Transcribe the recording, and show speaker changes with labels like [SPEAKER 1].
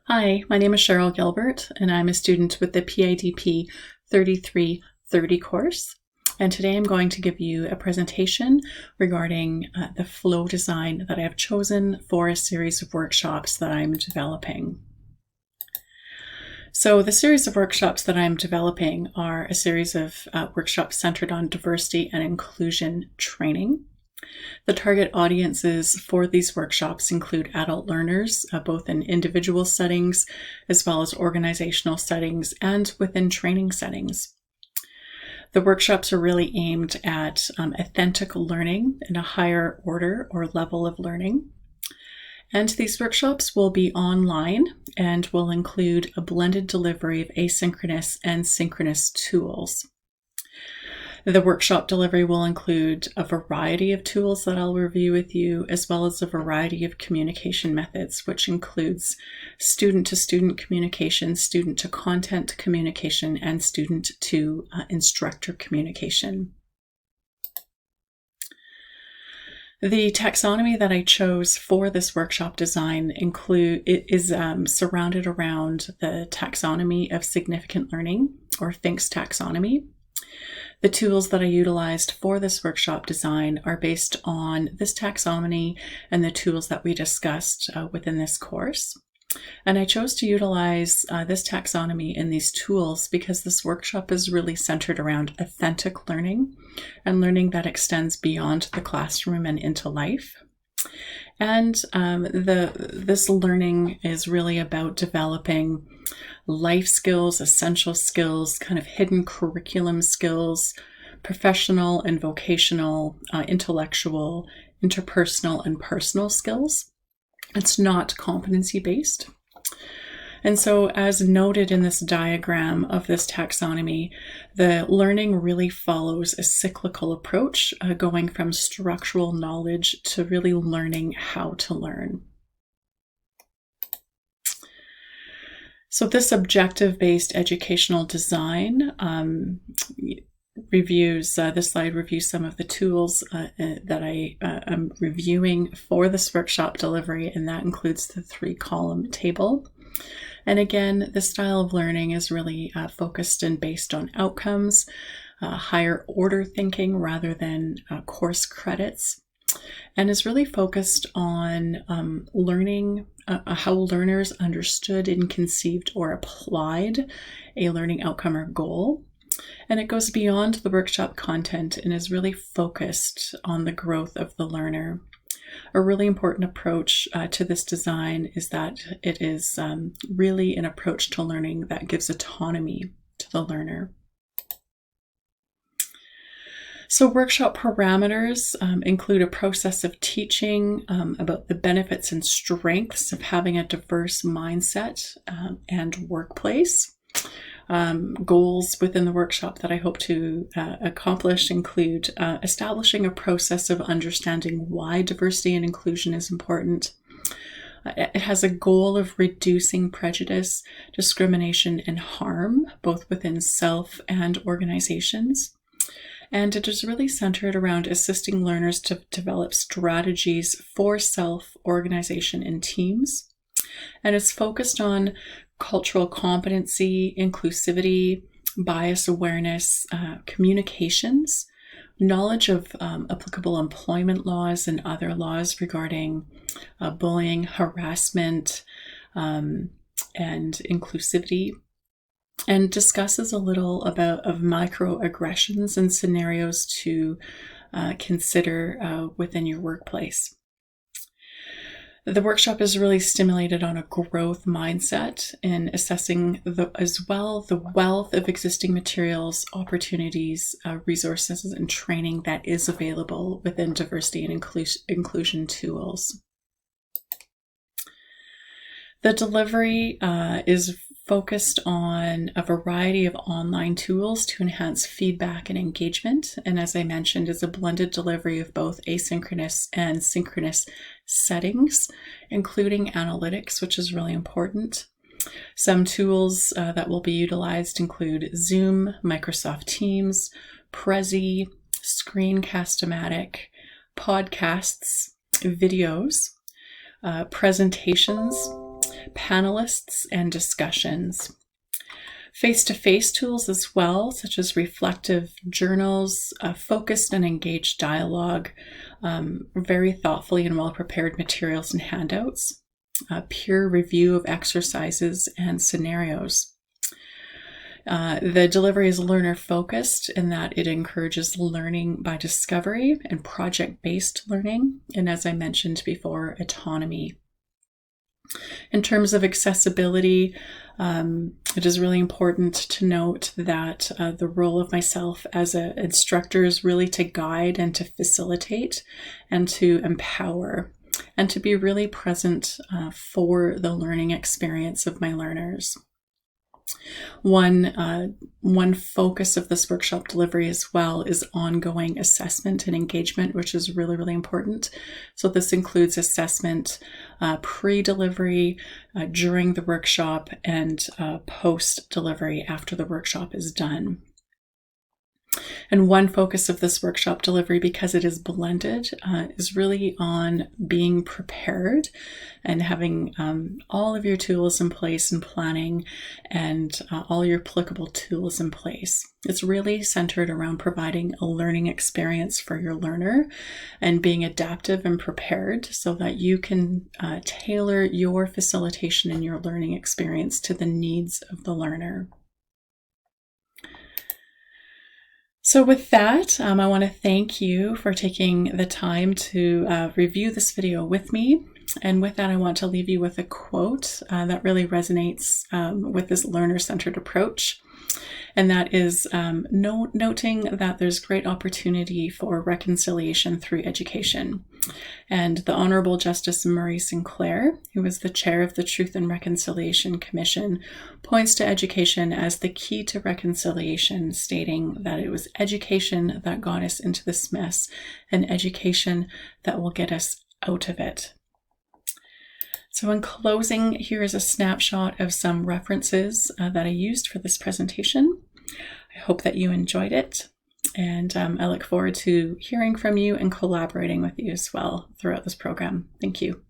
[SPEAKER 1] Hi, my name is Cheryl Gilbert, and I'm a student with the PIDP 3330 course. And today I'm going to give you a presentation regarding the flow design that I have chosen for a series of workshops that I'm developing. So the series of workshops that I'm developing are a series of workshops centered on diversity and inclusion training. The target audiences for these workshops include adult learners, both in individual settings, as well as organizational settings and within training settings. The workshops are really aimed at authentic learning in a higher order or level of learning. And these workshops will be online and will include a blended delivery of asynchronous and synchronous tools. The workshop delivery will include a variety of tools that I'll review with you, as well as a variety of communication methods, which includes student-to-student communication, student-to-content communication, and student-to-instructor communication. The taxonomy that I chose for this workshop design is surrounded around the taxonomy of significant learning, or Think's taxonomy. The tools that I utilized for this workshop design are based on this taxonomy and the tools that we discussed within this course. And I chose to utilize this taxonomy and these tools because this workshop is really centered around authentic learning and learning that extends beyond the classroom and into life. And this learning is really about developing life skills, essential skills, kind of hidden curriculum skills, professional and vocational, intellectual, interpersonal, and personal skills. It's not competency-based. And so, as noted in this diagram of this taxonomy, the learning really follows a cyclical approach, going from structural knowledge to really learning how to learn. So this objective-based educational design this slide reviews some of the tools that I am reviewing for this workshop delivery, and that includes the 3-column table. And again, the style of learning is really focused and based on outcomes, higher order thinking rather than course credits, and is really focused on learning how learners understood and conceived or applied a learning outcome or goal. And it goes beyond the workshop content and is really focused on the growth of the learner. A really important approach to this design is that it is really an approach to learning that gives autonomy to the learner. So workshop parameters include a process of teaching about the benefits and strengths of having a diverse mindset and workplace. Goals within the workshop that I hope to accomplish include establishing a process of understanding why diversity and inclusion is important. It has a goal of reducing prejudice, discrimination, and harm, both within self and organizations. And it is really centered around assisting learners to develop strategies for self-organization in teams. And it's focused on cultural competency, inclusivity, bias awareness, communications, knowledge of applicable employment laws and other laws regarding bullying, harassment, and inclusivity, and discusses a little about microaggressions and scenarios to consider within your workplace. The workshop is really stimulated on a growth mindset in assessing as well the wealth of existing materials, opportunities, resources, and training that is available within diversity and inclusion tools. The delivery is focused on a variety of online tools to enhance feedback and engagement. And as I mentioned, is a blended delivery of both asynchronous and synchronous settings, including analytics, which is really important. Some tools that will be utilized include Zoom, Microsoft Teams, Prezi, Screencast-O-Matic, podcasts, videos, presentations, panelists, and discussions. Face-to-face tools as well, such as reflective journals, focused and engaged dialogue, very thoughtfully and well-prepared materials and handouts, peer review of exercises and scenarios. The delivery is learner-focused in that it encourages learning by discovery and project-based learning, and as I mentioned before, autonomy. In terms of accessibility, it is really important to note that the role of myself as an instructor is really to guide and to facilitate and to empower and to be really present for the learning experience of my learners. One focus of this workshop delivery as well is ongoing assessment and engagement, which is really, really important. So this includes assessment pre-delivery, during the workshop, and post-delivery after the workshop is done. And one focus of this workshop delivery, because it is blended, is really on being prepared and having all of your tools in place and planning and all your applicable tools in place. It's really centered around providing a learning experience for your learner and being adaptive and prepared so that you can tailor your facilitation and your learning experience to the needs of the learner. So with that, I want to thank you for taking the time to review this video with me. And with that, I want to leave you with a quote that really resonates with this learner-centered approach. And that is noting that there's great opportunity for reconciliation through education. And the Honorable Justice Murray Sinclair, who is the chair of the Truth and Reconciliation Commission, points to education as the key to reconciliation, stating that it was education that got us into this mess and education that will get us out of it. So in closing, here is a snapshot of some references that I used for this presentation. I hope that you enjoyed it, and I look forward to hearing from you and collaborating with you as well throughout this program. Thank you.